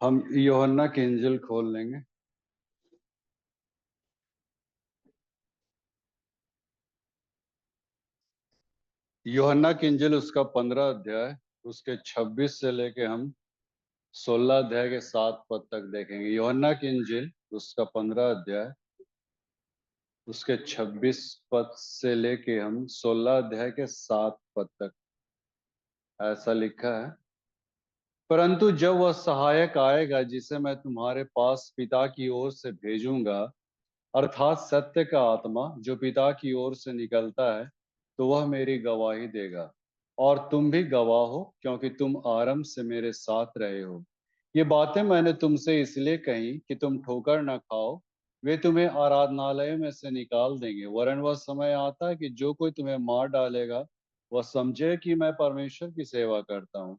हम यूहन्ना की इंजिल खोल लेंगे। यूहन्ना की इंजिल उसका 15 अध्याय, उसके 26 से लेके हम 16 अध्याय के 7 पद तक देखेंगे। यूहन्ना की इंजिल उसका 15 अध्याय, उसके 26 पद से लेके हम 16 अध्याय के 7 पद तक। ऐसा लिखा है, परंतु जब वह सहायक आएगा जिसे मैं तुम्हारे पास पिता की ओर से भेजूंगा, अर्थात सत्य का आत्मा जो पिता की ओर से निकलता है, तो वह मेरी गवाही देगा। और तुम भी गवाह हो, क्योंकि तुम आरंभ से मेरे साथ रहे हो। ये बातें मैंने तुमसे इसलिए कही कि तुम ठोकर न खाओ। वे तुम्हें आराधनालय में से निकाल देंगे, वरन वह समय आता है कि जो कोई तुम्हें मार डालेगा, वह समझे कि मैं परमेश्वर की सेवा करता हूँ।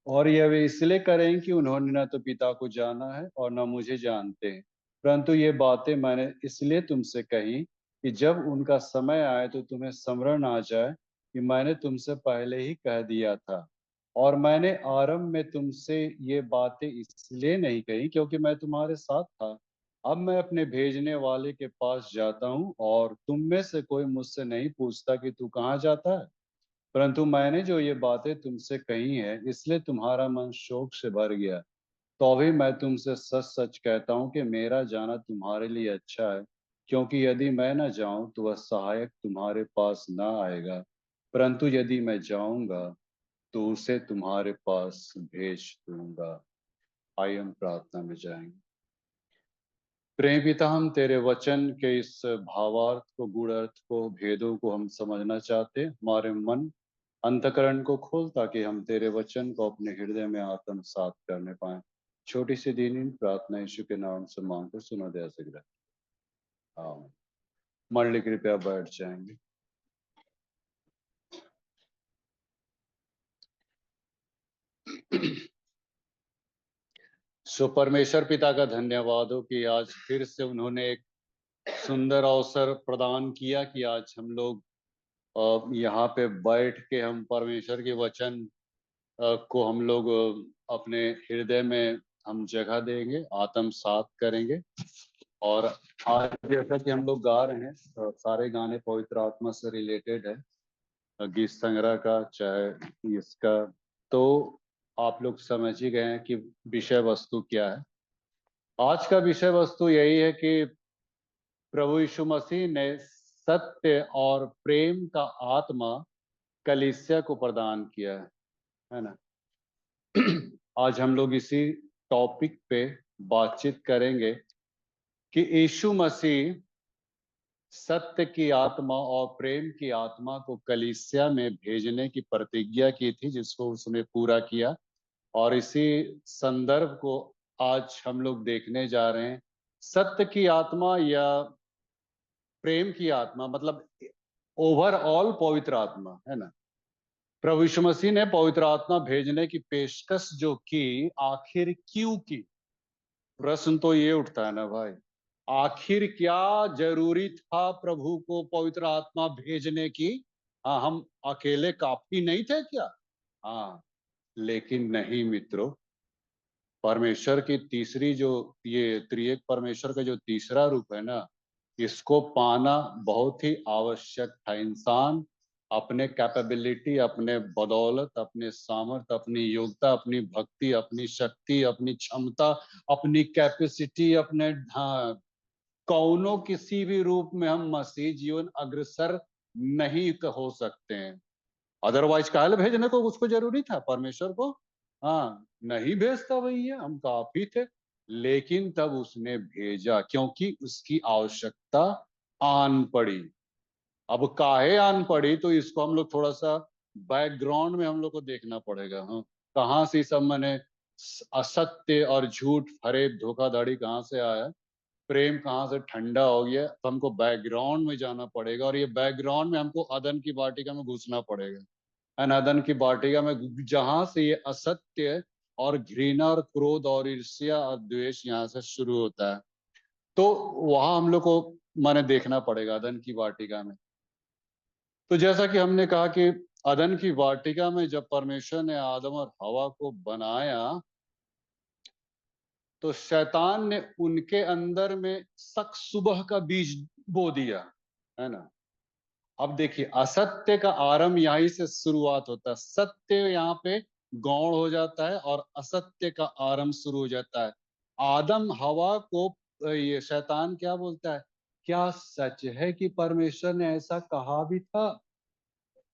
और यह वे इसलिए करें कि उन्होंने न तो पिता को जाना है और न मुझे जानते हैं। परंतु ये बातें मैंने इसलिए तुमसे कही कि जब उनका समय आए तो तुम्हें स्मरण आ जाए कि मैंने तुमसे पहले ही कह दिया था। और मैंने आरंभ में तुमसे ये बातें इसलिए नहीं कही क्योंकि मैं तुम्हारे साथ था। अब मैं अपने भेजने वाले के पास जाता हूँ, और तुम में से कोई मुझसे नहीं पूछता कि तू कहाँ जाता है। परंतु मैंने जो ये बातें तुमसे कही है, इसलिए तुम्हारा मन शोक से भर गया। तो अभी मैं तुमसे सच सच कहता हूँ कि मेरा जाना तुम्हारे लिए अच्छा है, क्योंकि यदि मैं न जाऊं तो वह सहायक तुम्हारे पास न आएगा, परंतु यदि मैं जाऊंगा तो उसे तुम्हारे पास भेज दूंगा। आइए हम प्रार्थना में जाएंगे। प्रेम पिता, हम तेरे वचन के इस भावार्थ को, गूढ़ अर्थ को, भेदों को हम समझना चाहते हैं। हमारे मन अंतकरण को खोल, ताकि हम तेरे वचन को अपने हृदय में आत्मसात करने पाए। छोटी सी दीनी प्रार्थना यीशु के नाम से मांग कर सुना दे सकता। हाँ, मंडली कृपया बैठ जाएंगे। सो परमेश्वर पिता का धन्यवाद हो कि आज फिर से उन्होंने एक सुंदर अवसर प्रदान किया कि आज हम लोग यहाँ पे बैठ के हम परमेश्वर के वचन को हम लोग अपने हृदय में हम जगह देंगे, आत्मसात करेंगे। और आज जैसा कि हम लोग गा रहे हैं, सारे गाने पवित्र आत्मा से रिलेटेड है, गीत संग्रह का चाहे इसका। तो आप लोग समझ ही गए हैं कि विषय वस्तु क्या है। आज का विषय वस्तु यही है कि प्रभु यीशु मसीह ने सत्य और प्रेम का आत्मा कलीसिया को प्रदान किया है ना। आज हम लोग इसी टॉपिक पे बातचीत करेंगे कि यीशु मसीह सत्य की आत्मा और प्रेम की आत्मा को कलीसिया में भेजने की प्रतिज्ञा की थी, जिसको उसने पूरा किया। और इसी संदर्भ को आज हम लोग देखने जा रहे हैं। सत्य की आत्मा या प्रेम की आत्मा मतलब ओवरऑल पवित्र आत्मा है ना। प्रभु यीशु मसीह ने पवित्र आत्मा भेजने की पेशकश जो की, आखिर क्यों की? प्रश्न तो ये उठता है ना भाई, आखिर क्या जरूरी था प्रभु को पवित्र आत्मा भेजने की? हाँ, हम अकेले काफी नहीं थे क्या? हाँ, लेकिन नहीं मित्रों। परमेश्वर की तीसरी जो, ये त्रिएक परमेश्वर का जो तीसरा रूप है ना, इसको पाना बहुत ही आवश्यक था। इंसान अपने कैपेबिलिटी, अपने बदौलत, अपने सामर्थ, अपनी योग्यता, अपनी भक्ति, अपनी शक्ति, अपनी क्षमता, अपनी कैपेसिटी, अपने, हाँ, कौनों किसी भी रूप में हम मसीह जीवन अग्रसर नहीं हो सकते हैं। अदरवाइज कायल भेजने को उसको जरूरी था परमेश्वर को? हाँ, नहीं भेजता भैया, हम काफी थे। लेकिन तब उसने भेजा क्योंकि उसकी आवश्यकता आन पड़ी। अब काहे आन पड़ी, तो इसको हम लोग थोड़ा सा बैकग्राउंड में हम लोग को देखना पड़ेगा। हाँ, कहाँ से सब मैंने असत्य और झूठ, फरेब, धोखाधड़ी कहाँ से आया, प्रेम कहाँ से ठंडा हो गया, तो हमको बैकग्राउंड में जाना पड़ेगा। और ये बैकग्राउंड में हमको अदन की वाटिका में घुसना पड़ेगा। अनादन की वाटिका में, जहां से ये असत्य और घृणा और क्रोध और ईर्ष्या और द्वेष यहाँ से शुरू होता है। तो वहां हम लोग को माने देखना पड़ेगा अदन की वाटिका में। तो जैसा कि हमने कहा कि अदन की वाटिका में जब परमेश्वर ने आदम और हवा को बनाया, तो शैतान ने उनके अंदर में शक सुबह का बीज बो दिया, है ना। अब देखिए, असत्य का आरंभ यहीं से शुरुआत होता है। सत्य यहाँ पे गौण हो जाता है और असत्य का आरंभ शुरू हो जाता है। आदम हवा को ये शैतान क्या बोलता है, क्या सच है कि परमेश्वर ने ऐसा कहा भी था।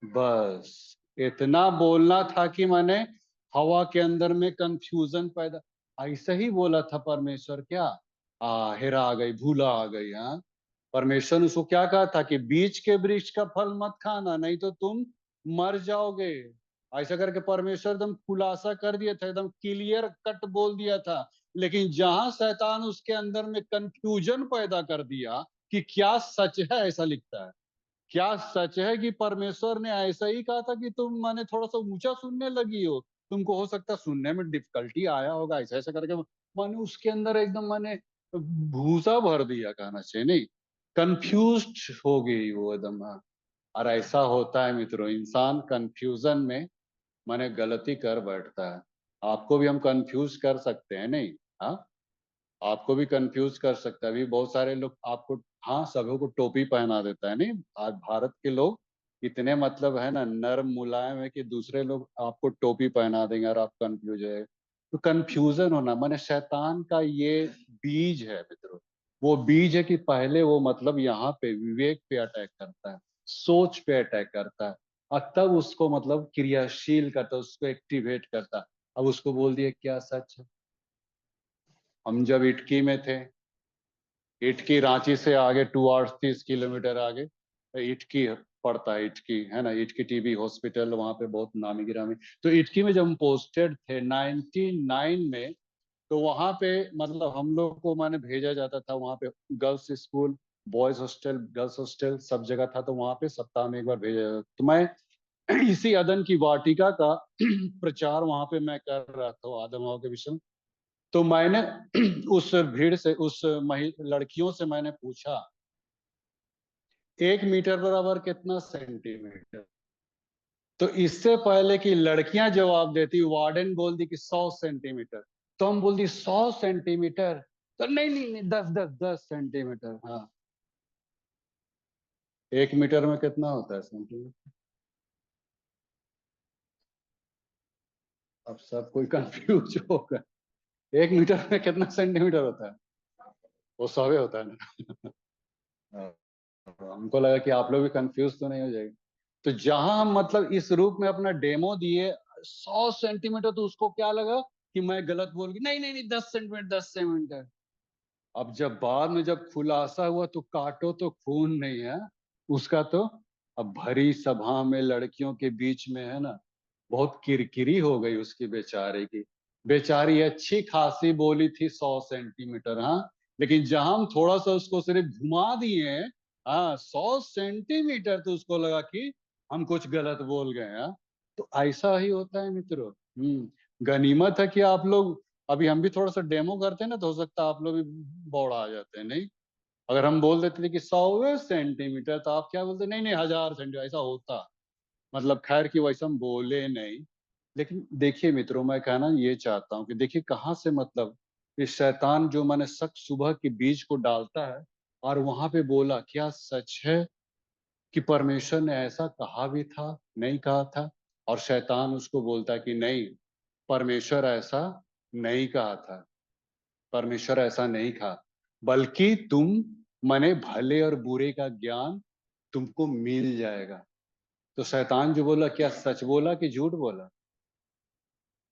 बस इतना बोलना था कि मैंने हवा के अंदर में कंफ्यूजन पैदा, ऐसा ही बोला था परमेश्वर क्या, हेरा आ गई, भूला आ गई। हाँ, परमेश्वर ने उसको क्या कहा था कि बीच के वृक्ष का फल मत खाना, नहीं तो तुम मर जाओगे। ऐसा करके परमेश्वर एकदम खुलासा कर दिया था, एकदम क्लियर कट बोल दिया था। लेकिन जहां शैतान उसके अंदर में कंफ्यूजन पैदा कर दिया कि क्या सच है, ऐसा लिखता है, क्या सच है कि परमेश्वर ने ऐसा ही कहा था कि तुम माने थोड़ा सा ऊंचा सुनने लगी हो, तुमको हो सकता है सुनने में डिफिकल्टी आया होगा, ऐसा ऐसा करके माने उसके अंदर एकदम माने भूसा भर दिया, कहना चाहिए नहीं, कंफ्यूज्ड हो गई वो एकदम। हाँ, और ऐसा होता है मित्रों, इंसान कंफ्यूजन में माने गलती कर बैठता है। आपको भी हम कंफ्यूज कर सकते हैं नहीं। हाँ, आपको भी कंफ्यूज कर सकता है। अभी बहुत सारे लोग आपको, हाँ, सभी को टोपी पहना देता है नहीं। आज भारत के लोग इतने मतलब है ना नर्म मुलायम है कि दूसरे लोग आपको टोपी पहना देंगे और आप कंफ्यूज है। तो कंफ्यूजन होना माने शैतान का ये बीज है मित्रों। वो बीज है कि पहले वो मतलब यहाँ पे विवेक पे अटैक करता है, सोच पे अटैक करता है, और तब उसको मतलब क्रियाशील करता है, उसको एक्टिवेट करता है। अब उसको बोल दिया क्या सच है। हम जब इटकी में थे, इटकी रांची से आगे 2 आवर्स 30 किलोमीटर आगे इटकी पड़ता है। इटकी है ना, इटकी टीबी हॉस्पिटल, वहां पे बहुत नामी गिरामी। तो इटकी में जब हम पोस्टेड थे 99 में, तो वहां पे मतलब हम लोग को माने भेजा जाता था वहां पे, girls school, boys hostel, girls hostel सब जगह था। तो वहां पे सप्ताह में एक बार भेजा जाता। तो मैं इसी अदन की वाटिका का प्रचार वहां पे मैं कर रहा था, आदम हवा के विषय में। तो मैंने उस भीड़ से, उस लड़कियों से मैंने पूछा 1 मीटर बराबर कितना सेंटीमीटर। तो इससे पहले कि लड़कियां जवाब देती, वार्डन बोल दी कि 100 सेंटीमीटर। तो हम बोल दी 100 सेंटीमीटर। तो नहीं नहीं नहीं, 10 10 10 सेंटीमीटर। हाँ, 1 मीटर में कितना होता है सेंटीमीटर। अब सब कोई कंफ्यूज होगा, 1 मीटर में कितना सेंटीमीटर होता है, वो 100 होता है ना। हाँ, हमको लगा कि आप लोग भी कंफ्यूज तो नहीं हो जाएंगे। तो जहां हम मतलब इस रूप में अपना डेमो दिए 100 सेंटीमीटर, तो उसको क्या लगा कि मैं गलत बोल गई, नहीं नहीं नहीं, 10 सेंटीमीटर 10 सेंटीमीटर। अब जब बाद में जब खुलासा हुआ तो काटो तो खून नहीं है उसका तो। अब भरी सभा में लड़कियों के बीच में है ना, बहुत किरकिरी हो गई उसकी बेचारे की। बेचारी अच्छी खासी बोली थी 100 सेंटीमीटर, हाँ, लेकिन जहां हम थोड़ा सा उसको सिर्फ घुमा दिए हैं, हाँ, 100 सेंटीमीटर, तो उसको लगा कि हम कुछ गलत बोल गए। हाँ, तो ऐसा ही होता है मित्रों। गनीमत है कि आप लोग, अभी हम भी थोड़ा सा डेमो करते हैं ना, तो हो सकता है आप लोग भी बौड़ा आ जाते हैं नहीं। अगर हम बोल देते थे कि 100 सेंटीमीटर, तो आप क्या बोलते, नहीं नहीं 1000 सेंटीमीटर, ऐसा होता। मतलब खैर कि वैसा हम बोले नहीं। लेकिन देखिए मित्रों, मैं कहना ये चाहता हूँ कि देखिए कहाँ से मतलब ये शैतान जो मैंने शक सुबह के बीज को डालता है, और वहां पे बोला क्या सच है कि परमेश्वर ने ऐसा कहा भी था, नहीं कहा था। और शैतान उसको बोलता है कि नहीं, परमेश्वर ऐसा नहीं कहा था, परमेश्वर ऐसा नहीं कहा, बल्कि तुम मने भले और बुरे का ज्ञान तुमको मिल जाएगा। तो शैतान जो बोला, क्या सच बोला कि झूठ बोला,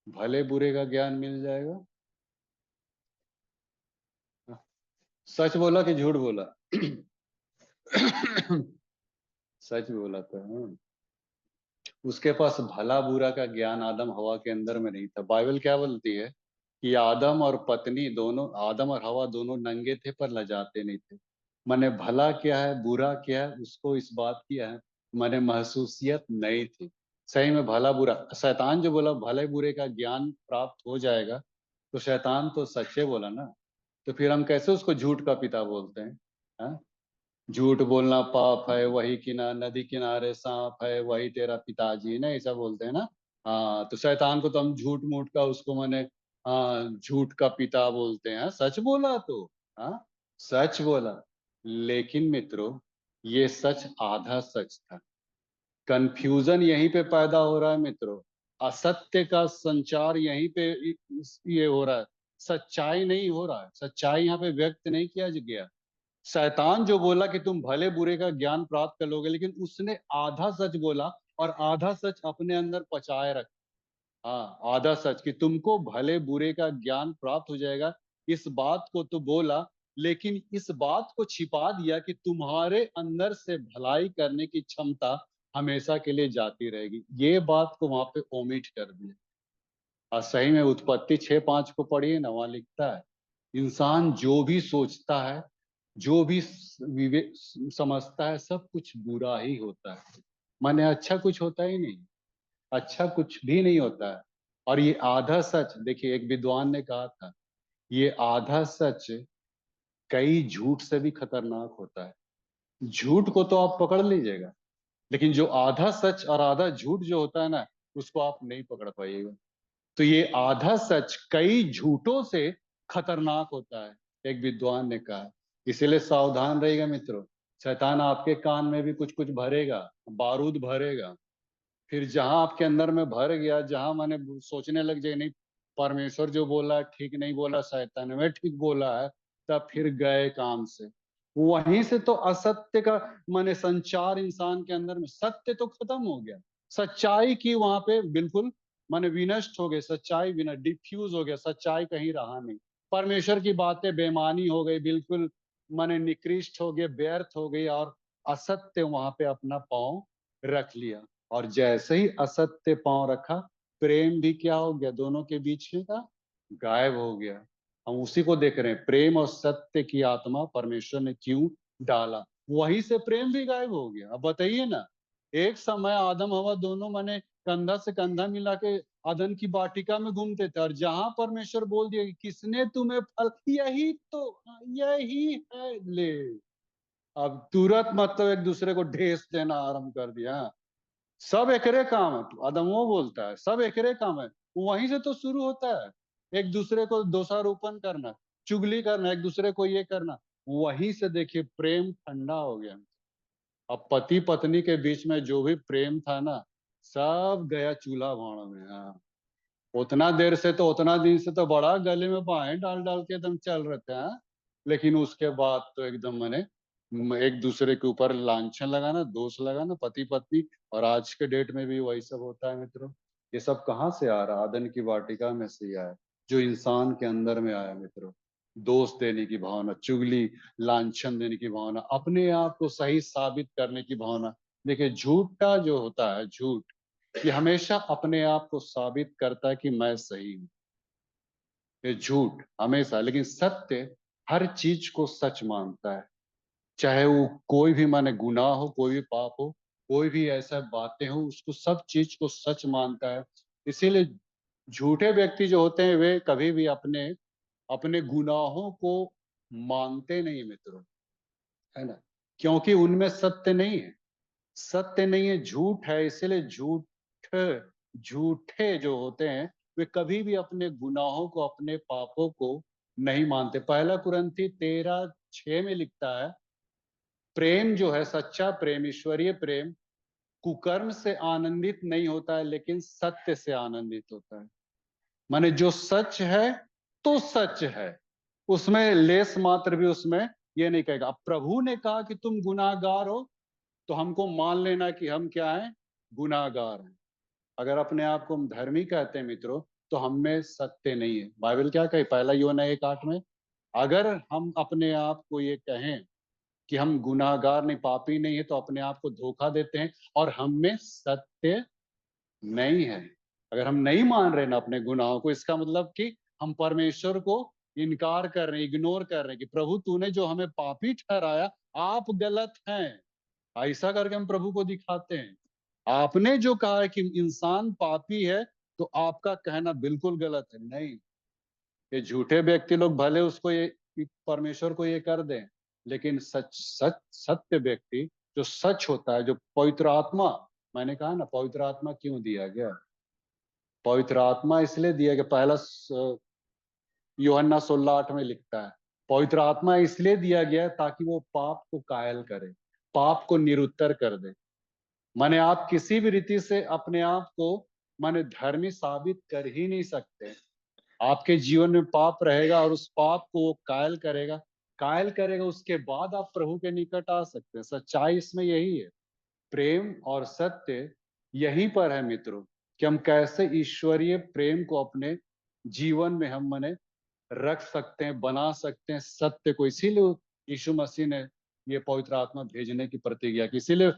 भले बुरे का ज्ञान मिल जाएगा। सच बोला कि झूठ बोला। सच बोला था। हाँ। उसके पास भला बुरा का ज्ञान आदम हवा के अंदर में नहीं था। बाइबल क्या बोलती है कि आदम और पत्नी दोनों, आदम और हवा दोनों नंगे थे पर लजाते नहीं थे। मैंने भला क्या है बुरा क्या है उसको इस बात की है मैंने महसूसियत नहीं थी। सही में भला बुरा, शैतान जो बोला भले बुरे का ज्ञान प्राप्त हो जाएगा, तो शैतान तो सच्चे बोला ना। तो फिर हम कैसे उसको झूठ का पिता बोलते हैं। हाँ? झूठ बोलना पाप है, वही नदी किनारे सांप है, वही तेरा पिताजी, ना ऐसा बोलते हैं ना। हाँ, तो शैतान को तो हम झूठ मूठ का उसको माने हाँ, झूठ का पिता बोलते हैं, सच बोला तो, हाँ, सच बोला। लेकिन मित्रों, ये सच आधा सच था। कंफ्यूजन यहीं पे पैदा हो रहा है मित्रों। असत्य का संचार यहीं पे ये हो रहा है। सच्चाई नहीं हो रहा है, सच्चाई यहाँ पे व्यक्त नहीं किया गया। शैतान जो बोला कि तुम भले बुरे का ज्ञान प्राप्त कर लोगे, लेकिन उसने आधा सच बोला और आधा सच अपने अंदर पचाए रखा। हाँ, आधा सच कि तुमको भले बुरे का ज्ञान प्राप्त हो जाएगा, इस बात को तो बोला, लेकिन इस बात को छिपा दिया कि तुम्हारे अंदर से भलाई करने की क्षमता हमेशा के लिए जाती रहेगी। ये बात को वहां पे ओमिट कर दिया। और सही में उत्पत्ति 6:5 को पढ़िए ना, वहां लिखता है इंसान जो भी सोचता है, जो भी विवेक समझता है, सब कुछ बुरा ही होता है। माने अच्छा कुछ होता ही नहीं, अच्छा कुछ भी नहीं होता है। और ये आधा सच, देखिए एक विद्वान ने कहा था, ये आधा सच कई झूठ से भी खतरनाक होता है। झूठ को तो आप पकड़ लीजिएगा, लेकिन जो आधा सच और आधा झूठ जो होता है ना, उसको आप नहीं पकड़ पाइएगा। तो ये आधा सच कई झूठों से खतरनाक होता है, एक विद्वान ने कहा। इसीलिए सावधान रहिएगा मित्रों। शैतान आपके कान में भी कुछ कुछ भरेगा, बारूद भरेगा। फिर जहां आपके अंदर में भर गया, जहां मैंने सोचने लग जाए नहीं, परमेश्वर जो बोला ठीक नहीं बोला, शैतान में ठीक बोला है, तब फिर गए काम से। वहीं से तो असत्य का माने संचार इंसान के अंदर में, सत्य तो खत्म हो गया। सच्चाई की वहां पे बिल्कुल माने विनष्ट हो गई, सच्चाई विनष्ट डिफ्यूज हो गया, सच्चाई कहीं रहा नहीं। परमेश्वर की बातें बेमानी हो गई, बिल्कुल माने निकृष्ट हो गए, व्यर्थ हो गई, और असत्य वहां पे अपना पांव रख लिया। और जैसे ही असत्य पांव रखा, प्रेम भी क्या हो गया, दोनों के बीच में का गायब हो गया। हम उसी को देख रहे हैं, प्रेम और सत्य की आत्मा परमेश्वर ने क्यों डाला, वहीं से प्रेम भी गायब हो गया। अब बताइए ना, एक समय आदम हवा दोनों माने कंधा से कंधा मिला के अदन की वाटिका में घूमते थे, और जहां परमेश्वर बोल दिया कि किसने तुम्हें फल, यही तो, यही है ले, अब तुरंत मतलब एक दूसरे को ढेस देना आरंभ कर दिया। सब एकरे काम है, अदमो बोलता है सब एकरे काम है। वहीं से तो शुरू होता है, एक दूसरे को दोषारोपण करना, चुगली करना, एक दूसरे को ये करना। वहीं से देखिए प्रेम ठंडा हो गया। अब पति पत्नी के बीच में जो भी प्रेम था ना, सब गया चूल्हा भाड़ में। हाँ, उतना देर से तो, उतना दिन से तो बड़ा गले में बाहें डाल डाल के एकदम चल रहे थे, हाँ? लेकिन उसके बाद तो एकदम मैंने एक दूसरे के ऊपर लांछन लगाना, दोष लगाना, पति पत्नी। और आज के डेट में भी वही सब होता है मित्रों। ये सब कहाँ से आ रहा, अदन की वाटिका में से ही आया, जो इंसान के अंदर में आया मित्रों। दोष देने की भावना, चुगली, लांछन देने की भावना, अपने आप को सही साबित करने की भावना। देखिए झूठा जो होता है, झूठ ये हमेशा अपने आप को साबित करता है कि मैं सही हूं। ये झूठ हमेशा, लेकिन सत्य हर चीज को सच मानता है। चाहे वो कोई भी माने गुनाह हो, कोई भी पाप हो, कोई भी ऐसा बातें हो, उसको सब चीज को सच मानता है। इसीलिए झूठे व्यक्ति जो होते हैं, वे कभी भी अपने अपने गुनाहों को मानते नहीं मित्रों, है ना? क्योंकि उनमें सत्य नहीं है, सत्य नहीं है, झूठ है। इसलिए झूठे जो होते हैं, वे कभी भी अपने गुनाहों को, अपने पापों को नहीं मानते। पहला कुरिन्थी 13:6 में लिखता है, प्रेम जो है, सच्चा प्रेम, ईश्वरीय प्रेम कुकर्म से आनंदित नहीं होता है, लेकिन सत्य से आनंदित होता है। माने जो सच है तो सच है, उसमें लेस मात्र भी उसमें ये नहीं कहेगा। अब प्रभु ने कहा कि तुम गुनाहगार हो, तो हमको मान लेना कि हम क्या हैं, गुनाहगार हैं। अगर अपने आप को हम धर्मी कहते हैं मित्रों, तो हम में सत्य नहीं है। बाइबल क्या कहे, पहला यूहन्ना 1:8 में, अगर हम अपने आप को ये कहें कि हम गुनाहगार नहीं, पापी नहीं है, तो अपने आप को धोखा देते हैं और हम में सत्य नहीं है। अगर हम नहीं मान रहे ना अपने गुनाहों को, इसका मतलब कि हम परमेश्वर को इनकार कर रहे हैं, इग्नोर कर रहे हैं कि प्रभु तूने जो हमें पापी ठहराया, आप गलत हैं। ऐसा करके हम प्रभु को दिखाते हैं। आपने जो कहा है कि इंसान पापी है, तो आपका कहना बिल्कुल गलत है। नहीं, ये झूठे व्यक्ति लोग भले उसको ये परमेश्वर को ये कर दें, लेकिन सत्य व्यक्ति जो सच होता है, जो पवित्र आत्मा, मैंने कहा ना पवित्र आत्मा क्यों दिया गया, पवित्र आत्मा इसलिए दिया गया। पहला यूहन्ना 16:8 में लिखता है, पवित्र आत्मा इसलिए दिया गया है ताकि वो पाप को कायल करे, पाप को निरुत्तर कर दे। माने आप किसी भी रीति से अपने आप को माने धर्मी साबित कर ही नहीं सकते। आपके जीवन में पाप रहेगा और उस पाप को वो कायल करेगा, उसके बाद आप प्रभु के निकट आ सकते हैं। सच्चाई इसमें यही है। प्रेम और सत्य यहीं पर है मित्रों, कि हम कैसे ईश्वरीय प्रेम को अपने जीवन में हम माने रख सकते हैं, बना सकते हैं सत्य को। इसीलिए यीशु मसीह ने ये पवित्र आत्मा भेजने की प्रतिज्ञा की। इसीलिए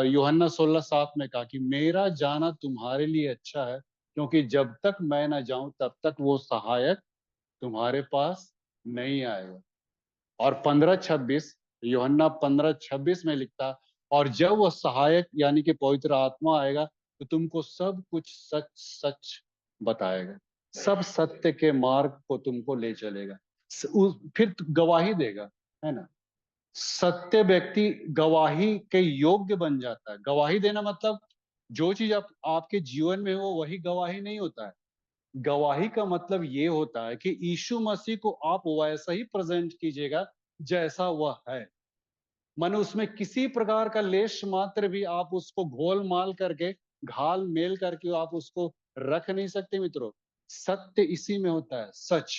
यूहन्ना 16:7 में कहा कि मेरा जाना तुम्हारे लिए अच्छा है, क्योंकि जब तक मैं ना जाऊं तब तक वो सहायक तुम्हारे पास नहीं आएगा। और 15:26, यूहन्ना 15:26 में लिखता, और जब वो सहायक यानी कि पवित्र आत्मा आएगा तो तुमको सब कुछ सच सच बताएगा, सब सत्य के मार्ग को तुमको ले चलेगा, फिर गवाही देगा, है ना। सत्य व्यक्ति गवाही के योग्य बन जाता है। गवाही देना मतलब जो चीज आपके जीवन में हो वही गवाही नहीं होता है। गवाही का मतलब ये होता है कि यीशु मसीह को आप वैसा ही प्रेजेंट कीजिएगा जैसा वह है। माने उसमें किसी प्रकार का लेश मात्र भी आप उसको घोल माल करके, घाल मेल करके आप उसको रख नहीं सकते मित्रों। सत्य इसी में होता है, सच।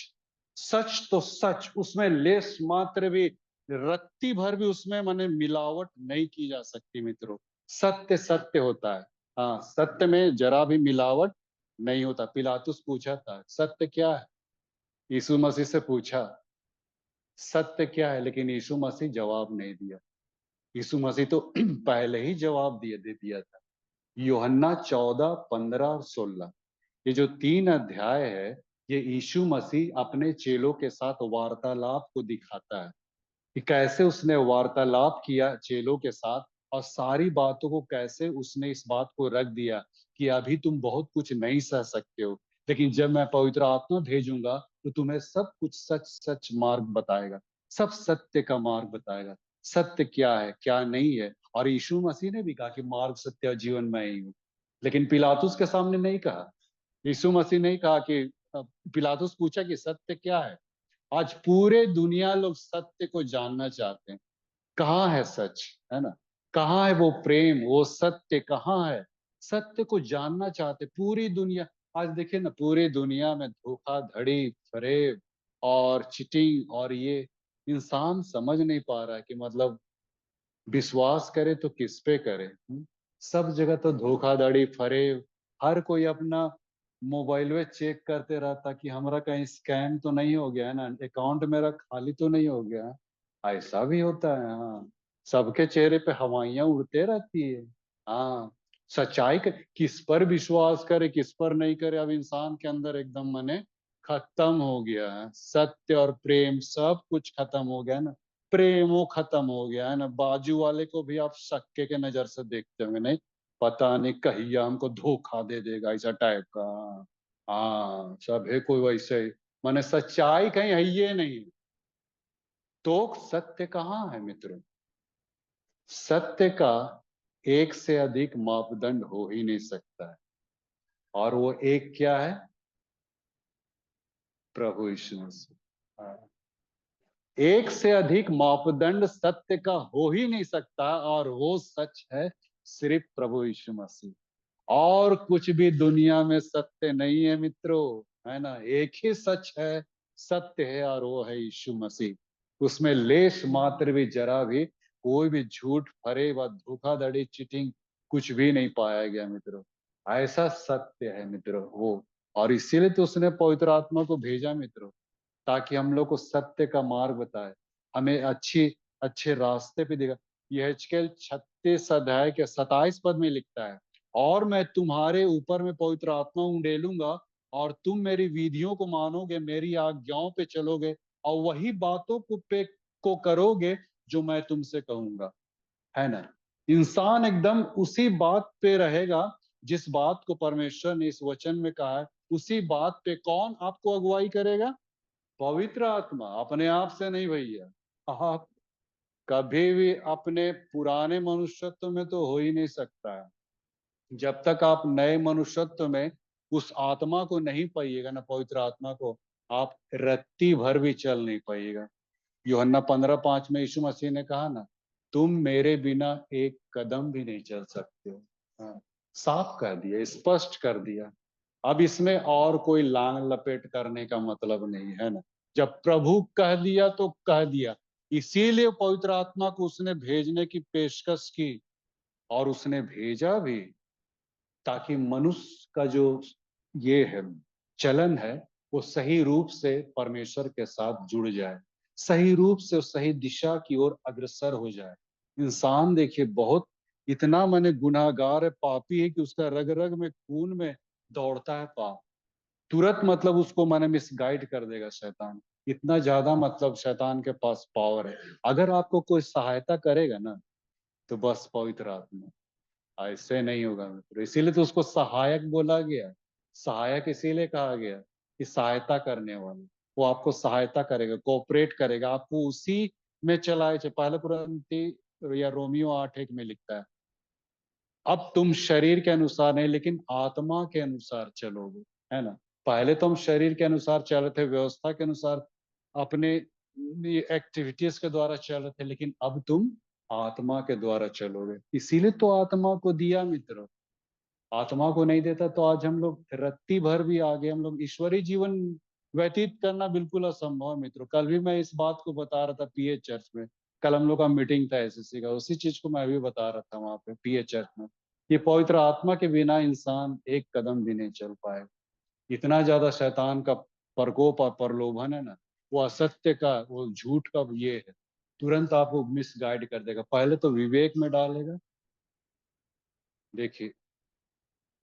सच तो सच, उसमें लेश मात्र भी, रत्ती भर भी उसमें माने मिलावट नहीं की जा सकती मित्रों। सत्य सत्य होता है। हाँ, सत्य में जरा भी मिलावट नहीं होता। पिलातुस पूछा था, सत्य क्या है? यीशु मसीह से पूछा, सत्य क्या है? लेकिन यीशु मसीह जवाब नहीं दिया। यीशु मसीह तो पहले ही जवाब दे दिया था। यूहन्ना 14, 15 और 16, ये जो 3 अध्याय है, ये यीशु मसीह अपने चेलों के साथ वार्तालाप को दिखाता है कि कैसे उसने वार्तालाप किया चेलों के साथ, और सारी बातों को कैसे उसने इस बात को रख दिया कि अभी तुम बहुत कुछ नहीं सह सकते हो, लेकिन जब मैं पवित्र आत्मा भेजूंगा तो तुम्हें सब कुछ सच सच मार्ग बताएगा, सब सत्य का मार्ग बताएगा। सत्य क्या है क्या नहीं है। और यीशु मसीह ने भी कहा कि मार्ग सत्य और जीवन मैं ही हूँ, लेकिन पिलातुस के सामने नहीं कहा। यीशु मसीह नहीं कहा कि पिलातुस पूछा कि सत्य क्या है। आज पूरे दुनिया लोग सत्य को जानना चाहते हैं। कहाँ है सच, है ना। कहाँ है वो प्रेम, वो सत्य कहाँ है। सत्य को जानना चाहते पूरी दुनिया। आज देखिए ना, पूरी दुनिया में धोखाधड़ी, फरेब और चीटिंग, और ये इंसान समझ नहीं पा रहा है कि मतलब विश्वास करे तो किस पे करे। सब जगह तो धोखाधड़ी, फरेब। हर कोई अपना मोबाइल में चेक करते रहता कि हमारा कहीं स्कैम तो नहीं हो गया है ना, अकाउंट मेरा खाली तो नहीं हो गया है। ऐसा भी होता है, हाँ। सबके चेहरे पे हवाइयां उड़ते रहती है। हाँ, सच्चाई किस पर विश्वास करे किस पर नहीं करे, अब इंसान के अंदर एकदम मने खत्म हो गया है। सत्य और प्रेम सब कुछ खत्म हो गया है ना। प्रेमो खत्म हो गया है ना। बाजू वाले को भी आप शक्के के नजर से देखते होंगे, नहीं पता नहीं कहीं हमको धोखा दे देगा, ऐसा टाइप का। हाँ, सब है कोई वैसे ही। माने सच्चाई कहीं है ये नहीं। तो सत्य कहाँ है मित्रों? सत्य का एक से अधिक मापदंड हो ही नहीं सकता है। और वो एक क्या है? प्रभु यीशु मसीह। हाँ। एक से अधिक मापदंड सत्य का हो ही नहीं सकता, और वो सच है सिर्फ प्रभु यीशु मसीह। और कुछ भी दुनिया में सत्य नहीं है मित्रों, है ना। एक ही सच है, सत्य है, और वो है यीशु मसीह। उसमें लेश मात्र भी, जरा भी कोई भी झूठ, फरेब व धोखाधड़ी, चीटिंग कुछ भी नहीं पाया गया मित्रों। ऐसा सत्य है मित्रों वो। और इसीलिए तो उसने पवित्र आत्मा को भेजा मित्रों, ताकि हम लोग को सत्य का मार्ग बताए, हमें अच्छे रास्ते पे दिखा। यहेजकेल 36 अध्याय के 27 पद में लिखता है, और मैं तुम्हारे ऊपर में पवित्र आत्मा उंडेलूंगा, और तुम मेरी विधियों को मानोगे, मेरी आज्ञाओं पे चलोगे, और वही बातों को करोगे जो मैं तुमसे कहूंगा, है ना। इंसान एकदम उसी बात पे रहेगा जिस बात को परमेश्वर ने इस वचन में कहा है। उसी बात पे कौन आपको अगुवाई करेगा? पवित्र आत्मा, अपने आप से नहीं भैया। आप कभी भी अपने पुराने मनुष्यत्व में तो हो ही नहीं सकता है। जब तक आप नए मनुष्यत्व में उस आत्मा को नहीं पाइएगा ना, पवित्र आत्मा को, आप रत्ती भर भी चल नहीं पाइएगा। यूहन्ना 15:5 में यीशु मसीह ने कहा ना, तुम मेरे बिना एक कदम भी नहीं चल सकते हो। हाँ, साफ कर दिया, स्पष्ट कर दिया। अब इसमें और कोई लांग लपेट करने का मतलब नहीं है ना। जब प्रभु कह दिया तो कह दिया। इसीलिए पवित्र आत्मा को उसने भेजने की पेशकश की, और उसने भेजा भी, ताकि मनुष्य का जो ये है चलन है, वो सही रूप से परमेश्वर के साथ जुड़ जाए, सही रूप से सही दिशा की ओर अग्रसर हो जाए। इंसान देखिए बहुत इतना माने गुनाहगार है, पापी है कि उसका रग रग में खून में दौड़ता है पाप। तुरंत मतलब उसको माने मिसगाइड कर देगा शैतान। इतना ज्यादा मतलब शैतान के पास पावर है। अगर आपको कोई सहायता करेगा ना, तो बस पवित्र आत्मा, ऐसे नहीं होगा मित्र। इसीलिए तो उसको सहायक बोला गया। सहायक इसीलिए कहा गया कि सहायता करने वाला। वो आपको सहायता करेगा, कोऑपरेट करेगा, आपको उसी में चलाए। पहले कुरिन्थी या रोमियो 8:1 में लिखता है, अब तुम शरीर के अनुसार नहीं लेकिन आत्मा के अनुसार चलोगे, है ना। पहले तो हम शरीर के अनुसार चल रहे थे, व्यवस्था के अनुसार, अपने एक्टिविटीज के द्वारा चल रहे थे, लेकिन अब तुम आत्मा के द्वारा चलोगे। इसीलिए तो आत्मा को दिया मित्र। आत्मा को नहीं देता तो आज हम लोग रत्ती भर भी आगे, हम लोग ईश्वरीय जीवन व्यतीत करना बिल्कुल असंभव है मित्रों। कल भी मैं इस बात को बता रहा था पीए चर्च में। कल हम लोग का मीटिंग था एसएससी का, उसी चीज को मैं भी बता रहा था वहां पे पीए चर्च में। ये पवित्र आत्मा के बिना इंसान एक कदम भी नहीं चल पाए। इतना ज्यादा शैतान का प्रकोप और प्रलोभन है ना, वो असत्य का, वो झूठ का ये है, तुरंत आपको मिस गाइड कर देगा। पहले तो विवेक में डालेगा। देखिए,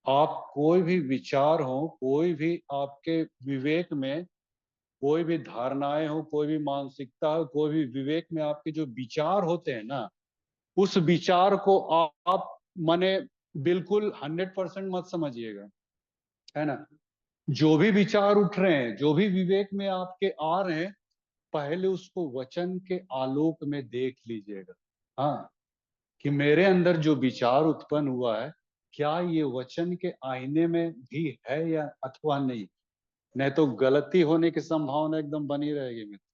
आप कोई भी विचार हो, कोई भी आपके विवेक में, कोई भी धारणाएं हो, कोई भी मानसिकता हो, कोई भी विवेक में आपके जो विचार होते हैं ना, उस विचार को आप माने बिल्कुल 100% मत समझिएगा, है ना। जो भी विचार उठ रहे हैं, जो भी विवेक में आपके आ रहे हैं, पहले उसको वचन के आलोक में देख लीजिएगा। हाँ, कि मेरे अंदर जो विचार उत्पन्न हुआ है, क्या ये वचन के आईने में भी है या अथवा नहीं। नहीं तो गलती होने की संभावना एकदम बनी रहेगी मित्र।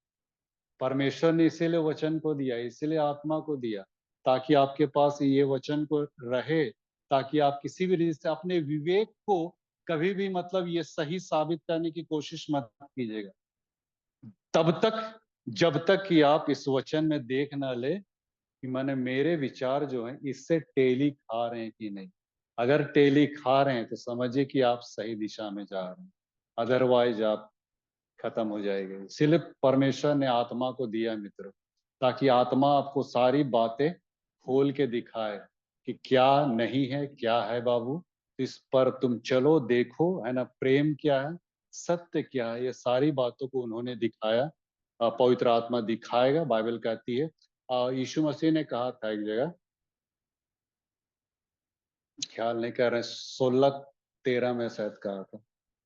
परमेश्वर ने इसीलिए वचन को दिया, इसीलिए आत्मा को दिया, ताकि आपके पास ये वचन को रहे, ताकि आप किसी भी रीति से अपने विवेक को कभी भी मतलब ये सही साबित करने की कोशिश मत कीजिएगा, तब तक जब तक कि आप इस वचन में देख ना ले कि माने मेरे विचार जो हैं इससे टेली खा रहे हैं कि नहीं। अगर टेली खा रहे हैं तो समझिए कि आप सही दिशा में जा रहे हैं, अदरवाइज आप खत्म हो जाएंगे। इसीलिए परमेश्वर ने आत्मा को दिया मित्र, ताकि आत्मा आपको सारी बातें खोल के दिखाए कि क्या नहीं है, क्या है बाबू, इस पर तुम चलो, देखो, है ना। प्रेम क्या है, सत्य क्या है, ये सारी बातों को उन्होंने दिखाया। पवित्र आत्मा दिखाएगा, बाइबल कहती है। यीशु मसीह ने कहा था एक जगह, ख्याल नहीं कर रहे, 16:13 में शायद कहा था,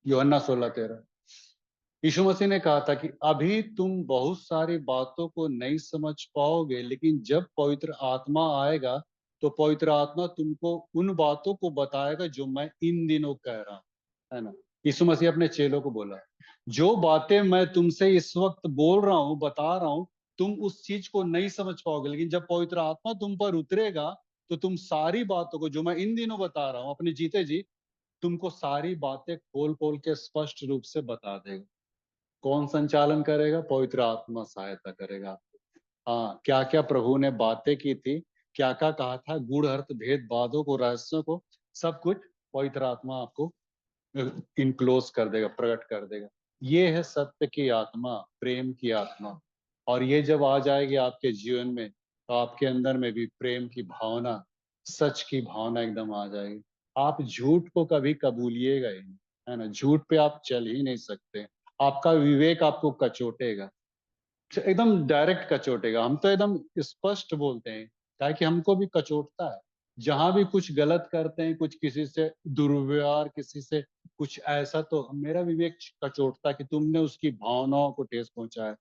यूहन्ना 16:13। यीशु मसीह ने कहा था कि अभी तुम बहुत सारी बातों को नहीं समझ पाओगे, लेकिन जब पवित्र आत्मा आएगा तो पवित्र आत्मा तुमको उन बातों को बताएगा जो मैं इन दिनों कह रहा हूं, है ना। यीशु मसीह अपने चेलों को बोला, जो बातें मैं तुमसे इस वक्त बोल रहा हूँ, बता रहा हूँ, तुम उस चीज को नहीं समझ पाओगे, लेकिन जब पवित्र आत्मा तुम पर उतरेगा तो तुम सारी बातों को जो मैं इन दिनों बता रहा हूँ अपने जीते जी, तुमको सारी बातें खोल खोल के स्पष्ट रूप से बता देगा। कौन संचालन करेगा, पवित्र आत्मा सहायता करेगा आपको। हाँ, क्या क्या प्रभु ने बातें की थी, क्या क्या कहा था, गूढ़ अर्थ भेद बातों को, रहस्यों को, सब कुछ पवित्र आत्मा आपको इनक्लोज कर देगा, प्रकट कर देगा। ये है सत्य की आत्मा, प्रेम की आत्मा। और ये जब आ जाएगी आपके जीवन में, तो आपके अंदर में भी प्रेम की भावना, सच की भावना एकदम आ जाएगी। आप झूठ को कभी कबूलिएगा ही नहीं, है ना। झूठ पे आप चल ही नहीं सकते। आपका विवेक आपको कचोटेगा, एकदम डायरेक्ट कचोटेगा। हम तो एकदम स्पष्ट बोलते हैं, ताकि हमको भी कचोटता है। जहां भी कुछ गलत करते हैं, कुछ किसी से दुर्व्यवहार, किसी से कुछ ऐसा, तो मेरा विवेक कचोटता है कि तुमने उसकी भावनाओं को ठेस पहुंचाया।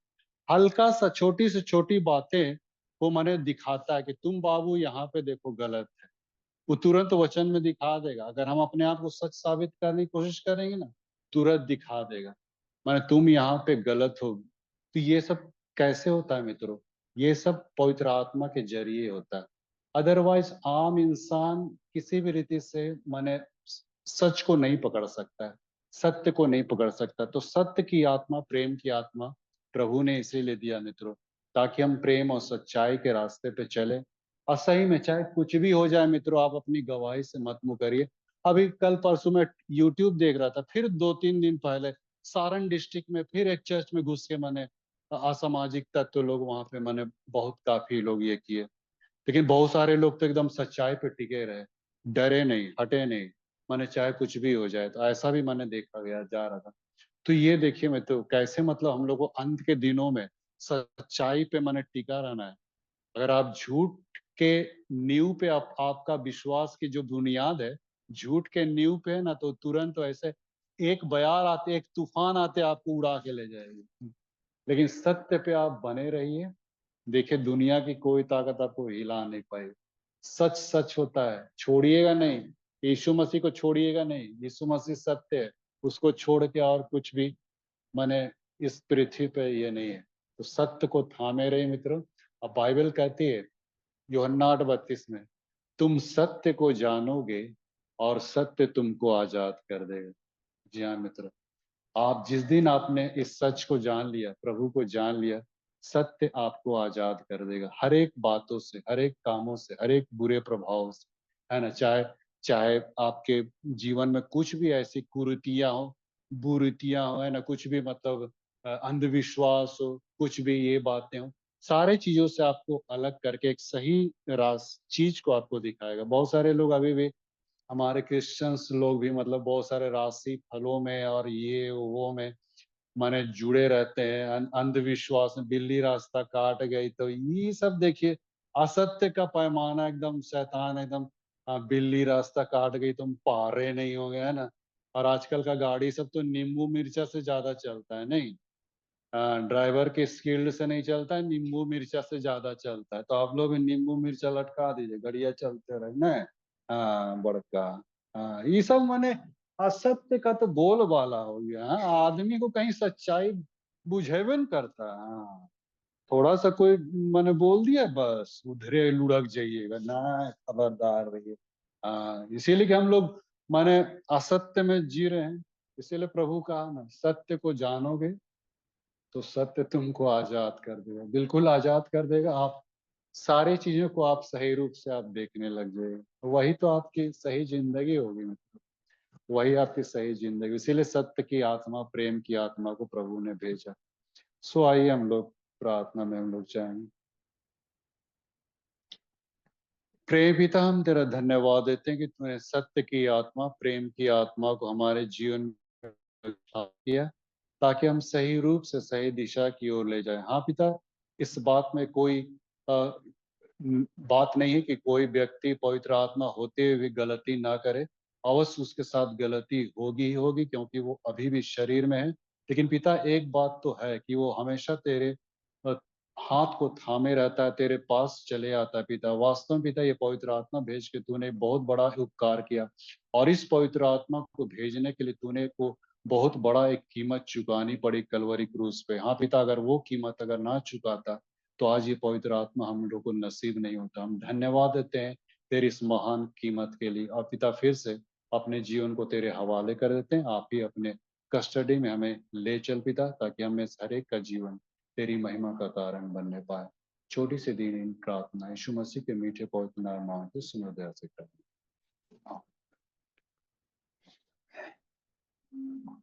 हल्का सा छोटी से छोटी बातें वो मैंने दिखाता है कि तुम बाबू यहाँ पे देखो गलत है। वो तुरंत वचन में दिखा देगा। अगर हम अपने आप को सच साबित करने की कोशिश करेंगे ना, तुरंत दिखा देगा। माने तुम यहाँ पे गलत हो। तो ये सब कैसे होता है मित्रों? ये सब पवित्र आत्मा के जरिए होता है। अदरवाइज आम इंसान किसी भी रीति से माने सच को नहीं पकड़ सकता है, सत्य को नहीं पकड़ सकता। तो सत्य की आत्मा, प्रेम की आत्मा प्रभु ने इसीलिए दिया मित्रों, ताकि हम प्रेम और सच्चाई के रास्ते पे चले। और सही में चाहे कुछ भी हो जाए मित्रों, आप अपनी गवाही से मत मुकरिए। अभी कल परसों में यूट्यूब देख रहा था, फिर 2-3 दिन पहले सारण डिस्ट्रिक्ट में फिर एक चर्च में घुस के मैंने असामाजिक तत्व लोग वहां पे मैंने बहुत काफी लोग ये किए। लेकिन बहुत सारे लोग तो एकदम सच्चाई पे टिके रहे, डरे नहीं, हटे नहीं। मैंने चाहे कुछ भी हो जाए, तो ऐसा भी मैंने देखा गया जा रहा था। तो ये देखिए मैं तो कैसे मतलब हम लोग को अंत के दिनों में सच्चाई पे मैंने टिका रहना है। अगर आप झूठ के नींव पे आपका विश्वास की जो बुनियाद है झूठ के नींव पे है ना, तो तुरंत तो ऐसे एक बयार आते, एक तूफान आते आपको उड़ा के ले जाएगी। लेकिन सत्य पे आप बने रहिए, देखिए दुनिया की कोई ताकत आपको हिला नहीं पाएगी। सच सच होता है, छोड़िएगा नहीं। यीशु मसीह को छोड़िएगा नहीं, यीशु मसीह सत्य है, उसको छोड़ के और कुछ भी माने इस पृथ्वी पे ये नहीं है। तो सत्य को थामे रहे मित्रों। अब बाइबल कहती है यूहन्ना 8:32 में, तुम सत्य को जानोगे और सत्य तुमको आजाद कर देगा। जी हाँ मित्र, आप जिस दिन आपने इस सच को जान लिया, प्रभु को जान लिया, सत्य आपको आजाद कर देगा हर एक बातों से, हर एक कामों से, हर एक बुरे प्रभाव से, है ना। चाहे चाहे आपके जीवन में कुछ भी ऐसी कुरीतियां हो, बुरीतियां हो, है ना, कुछ भी मतलब अंधविश्वास हो, कुछ भी ये बातें हो, सारे चीजों से आपको अलग करके एक सही चीज को आपको दिखाएगा। बहुत सारे लोग अभी भी, हमारे क्रिश्चियंस लोग भी मतलब बहुत सारे राशि फलों में और ये वो में माने जुड़े रहते हैं। अंधविश्वास में बिल्ली रास्ता काट गई, तो ये सब देखिए असत्य का पैमाना एकदम शैतान एकदम, बिल्ली रास्ता काट गई तुम पारे नहीं होंगे, है ना। और आजकल का गाड़ी सब तो नींबू मिर्चा से ज्यादा चलता है, नहीं ड्राइवर के स्किल्ड से नहीं चलता है, नींबू मिर्चा से ज्यादा चलता है। तो आप लोग नींबू मिर्चा लटका दीजिए, गड़िया चलते रहे ना। हाँ बड़का। हाँ ये सब माने असत्य का तो बोलबाला हो गया। हाँ आदमी को कहीं सच्चाई बुझेबे न करता। हाँ थोड़ा सा कोई मैंने बोल दिया बस उधरे लुढ़क जाइएगा ना, खबरदार रहिए। हाँ इसीलिए कि हम लोग माने असत्य में जी रहे हैं। इसीलिए प्रभु कहा ना, सत्य को जानोगे तो सत्य तुमको आजाद कर देगा, बिल्कुल आजाद कर देगा। आप सारी चीजों को आप सही रूप से आप देखने लग जाएगा, वही तो आपकी सही जिंदगी होगी मतलब, वही आपकी सही जिंदगी। इसीलिए सत्य की आत्मा, प्रेम की आत्मा को प्रभु ने भेजा। सो आइए हम लोग प्रार्थना में हम लोग जाएंगे। प्रेम पिता, हम तेरा धन्यवाद देते हैं कि तूने सत्य की आत्मा, प्रेम की आत्मा को हमारे जीवन में किया, ताकि हम सही रूप से सही दिशा की ओर ले जाएं। हाँ पिता, इस बात में कोई बात नहीं है कि कोई व्यक्ति पवित्र आत्मा होते हुए भी गलती ना करे। अवश्य उसके साथ गलती होगी ही होगी, क्योंकि वो अभी भी शरीर में है। लेकिन पिता एक बात तो है कि वो हमेशा तेरे अ, हाथ को थामे रहता है, तेरे पास चले आता है पिता। वास्तव में पिता, ये पवित्र आत्मा भेज के तूने बहुत बड़ा उपकार किया, और इस पवित्र आत्मा को भेजने के लिए तूने को बहुत बड़ा एक कीमत चुकानी पड़ी कलवरी क्रूस पे। हाँ पिता, अगर वो कीमत अगर ना चुकाता तो आज ये पवित्र आत्मा हम लोग को नसीब नहीं होता। हम धन्यवाद देते हैं तेरी इस महान कीमत के लिए। और पिता फिर से अपने जीवन को तेरे हवाले कर देते हैं। आप ही अपने कस्टडी में हमें ले चल पिता, ताकि हमें हर एक का जीवन तेरी महिमा का कारण बनने पाए। छोटी सी दीन प्रार्थना यीशु मसीह के मीठे पवित्र नाम मांगते सुनो दया से करना।